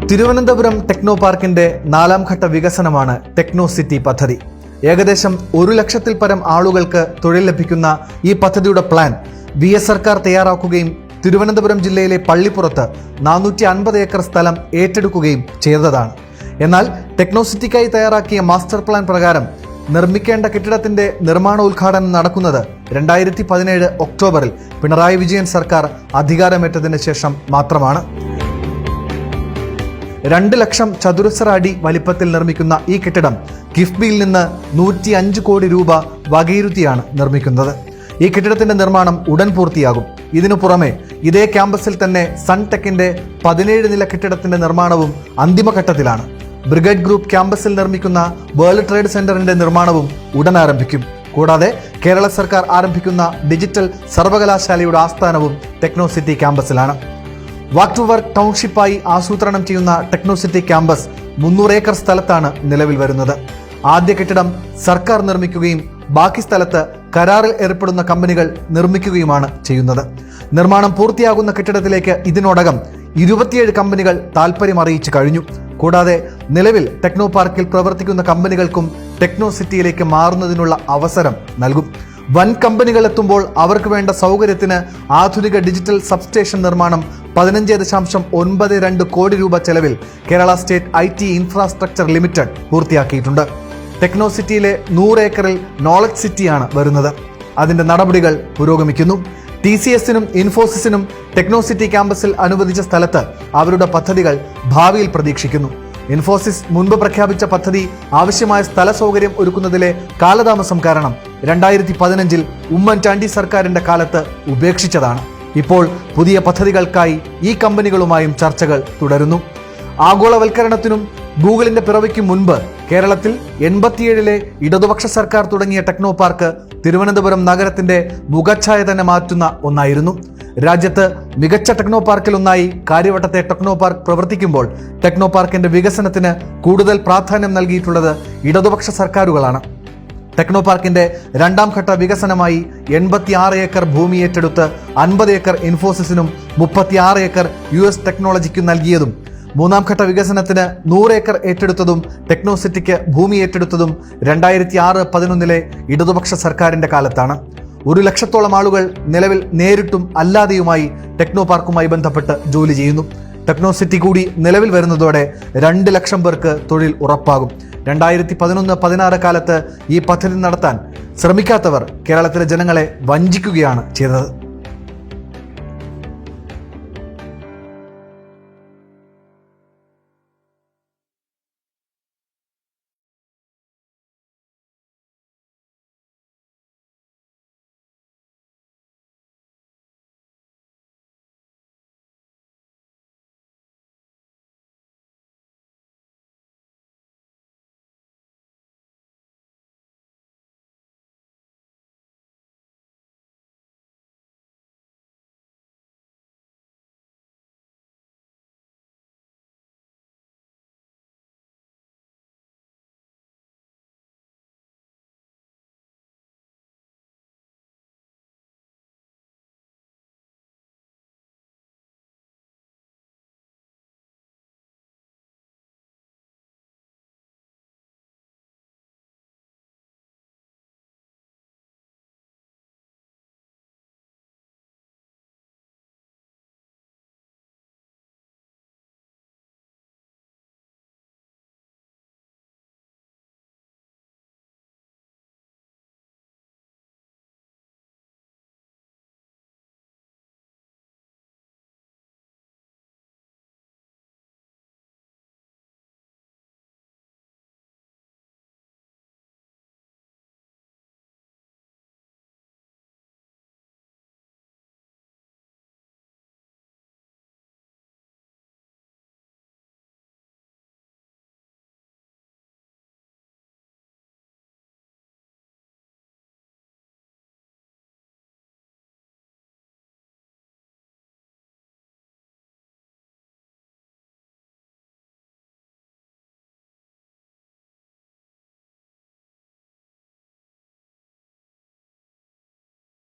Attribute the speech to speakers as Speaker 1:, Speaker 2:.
Speaker 1: Thiruvananthapuram techno പാർക്കിന്റെ 4ാം ഘട്ട വികസനമാണ് ടെക്നോ സിറ്റി പദ്ധതി. ഏകദേശം 1 ലക്ഷത്തിൽ പരം ആളുകൾക്ക് തൊഴിൽ ലഭിക്കുന്ന ഈ പദ്ധതിയുടെ പ്ലാൻ സർക്കാർ തയ്യാറാക്കുകയും തിരുവനന്തപുരം ജില്ലയിലെ പള്ളിപ്പുറത്ത് 450 ഏക്കർ സ്ഥലം ഏറ്റെടുക്കുകയും ചെയ്തതാണ്. എന്നാൽ ടെക്നോ സിറ്റിക്കായി തയ്യാറാക്കിയ മാസ്റ്റർ പ്ലാൻ പ്രകാരം നിർമ്മിക്കേണ്ട കെട്ടിടത്തിന്റെ നിർമ്മാണോദ്ഘാടനം നടക്കുന്നത് 2017 ഒക്ടോബറിൽ പിണറായി വിജയൻ സർക്കാർ അധികാരമേറ്റതിന് ശേഷം മാത്രമാണ്. 2 ലക്ഷം ചതുരശ്ര അടി വലിപ്പത്തിൽ നിർമ്മിക്കുന്ന ഈ കെട്ടിടം കിഫ്ബിയിൽ നിന്ന് 105 കോടി രൂപ വകയിരുത്തിയാണ് നിർമ്മിക്കുന്നത്. ഈ കെട്ടിടത്തിന്റെ നിർമ്മാണം ഉടൻ പൂർത്തിയാകും. ഇതിനു പുറമെ ഇതേ ക്യാമ്പസിൽ തന്നെ സൺടെക്കിന്റെ 17 നില കെട്ടിടത്തിന്റെ നിർമ്മാണവും അന്തിമഘട്ടത്തിലാണ്. ബ്രിഗേഡ് ഗ്രൂപ്പ് ക്യാമ്പസിൽ നിർമ്മിക്കുന്ന വേൾഡ് ട്രേഡ് സെന്ററിന്റെ നിർമ്മാണവും ഉടൻ ആരംഭിക്കും. കൂടാതെ കേരള സർക്കാർ ആരംഭിക്കുന്ന ഡിജിറ്റൽ സർവകലാശാലയുടെ ആസ്ഥാനവും ടെക്നോ സിറ്റി ക്യാമ്പസിലാണ്. വാക്ക് ടു വർക്ക് ടൗൺഷിപ്പായി ആസൂത്രണം ചെയ്യുന്ന ടെക്നോ സിറ്റി ക്യാമ്പസ് 300 ഏക്കർ സ്ഥലത്താണ് നിലവിൽ വരുന്നത്. ആദ്യ കെട്ടിടം സർക്കാർ നിർമ്മിക്കുകയും ബാക്കി സ്ഥലത്ത് കരാറിൽ ഏർപ്പെടുന്ന കമ്പനികൾ നിർമ്മിക്കുകയുമാണ് ചെയ്യുന്നത്. നിർമ്മാണം പൂർത്തിയാകുന്ന കെട്ടിടത്തിലേക്ക് ഇതിനോടകം 27 കമ്പനികൾ താൽപ്പര്യം അറിയിച്ചു കഴിഞ്ഞു. കൂടാതെ നിലവിൽ ടെക്നോ പാർക്കിൽ പ്രവർത്തിക്കുന്ന കമ്പനികൾക്കും ടെക്നോ സിറ്റിയിലേക്ക് മാറുന്നതിനുള്ള അവസരം നൽകും. വൻ കമ്പനികൾ എത്തുമ്പോൾ അവർക്ക് വേണ്ട സൗകര്യത്തിന് ആധുനിക ഡിജിറ്റൽ സബ്സ്റ്റേഷൻ നിർമ്മാണം 15.92 കോടി രൂപ ചെലവിൽ Kerala state IT infrastructure limited പൂർത്തിയാക്കിയിട്ടുണ്ട്. ടെക്നോ സിറ്റിയിലെ 100 ഏക്കറിൽ നോളജ് സിറ്റിയാണ് വരുന്നത്. അതിന്റെ നടപടികൾ പുരോഗമിക്കുന്നു. TCSനും ഇൻഫോസിസിനും ടെക്നോ സിറ്റി ക്യാമ്പസിൽ അനുവദിച്ച സ്ഥലത്ത് അവരുടെ പദ്ധതികൾ ഭാവിയിൽ പ്രതീക്ഷിക്കുന്നു. ഇൻഫോസിസ് മുൻപ് പ്രഖ്യാപിച്ച പദ്ധതി ആവശ്യമായ സ്ഥല സൗകര്യം ഒരുക്കുന്നതിലെ കാലതാമസം കാരണം 2015 ഉമ്മൻചാണ്ടി സർക്കാരിന്റെ കാലത്ത് ഉപേക്ഷിച്ചതാണ്. ഇപ്പോൾ പുതിയ പദ്ധതികൾക്കായി ഈ കമ്പനികളുമായും ചർച്ചകൾ തുടരുന്നു. ആഗോളവൽക്കരണത്തിനും ഗൂഗിളിന്റെ പിറവിക്ക് മുൻപ് കേരളത്തിൽ 87 ഇടതുപക്ഷ സർക്കാർ തുടങ്ങിയ ടെക്നോ പാർക്ക് തിരുവനന്തപുരം നഗരത്തിന്റെ മുഖച്ഛായ തന്നെ മാറ്റുന്ന ഒന്നായിരുന്നു. രാജ്യത്ത് മികച്ച ടെക്നോ പാർക്കിൽ ഒന്നായി കാര്യവട്ടത്തെ ടെക്നോ പാർക്ക് പ്രവർത്തിക്കുമ്പോൾ ടെക്നോ പാർക്കിന്റെ വികസനത്തിന് കൂടുതൽ പ്രാധാന്യം നൽകിയിട്ടുള്ളത് ഇടതുപക്ഷ സർക്കാരുകളാണ്. ടെക്നോ പാർക്കിന്റെ 2ാം ഘട്ട വികസനമായി 86 ഏക്കർ ഭൂമി ഏറ്റെടുത്ത് 50 ഏക്കർ ഇൻഫോസിസിനും 36 ഏക്കർ US ടെക്നോളജിക്കും നൽകിയതും 3ാം ഘട്ട വികസനത്തിന് 100 ഏക്കർ ഏറ്റെടുത്തതും ടെക്നോ സിറ്റിക്ക് ഭൂമി ഏറ്റെടുത്തതും 2006-11 ഇടതുപക്ഷ സർക്കാരിന്റെ കാലത്താണ്. 1 ലക്ഷത്തോളം ആളുകൾ നിലവിൽ നേരിട്ടും അല്ലാതെയുമായി ടെക്നോ പാർക്കുമായി ബന്ധപ്പെട്ട് ജോലി ചെയ്യുന്നു. ടെക്നോ സിറ്റി കൂടി നിലവിൽ വരുന്നതോടെ 2 ലക്ഷം പേർക്ക് തൊഴിൽ ഉറപ്പാകും. 2011-16 കാലത്ത് ഈ പദ്ധതി നടത്താൻ ശ്രമിക്കാത്തവർ കേരളത്തിലെ ജനങ്ങളെ വഞ്ചിക്കുകയാണ് ചെയ്തത്.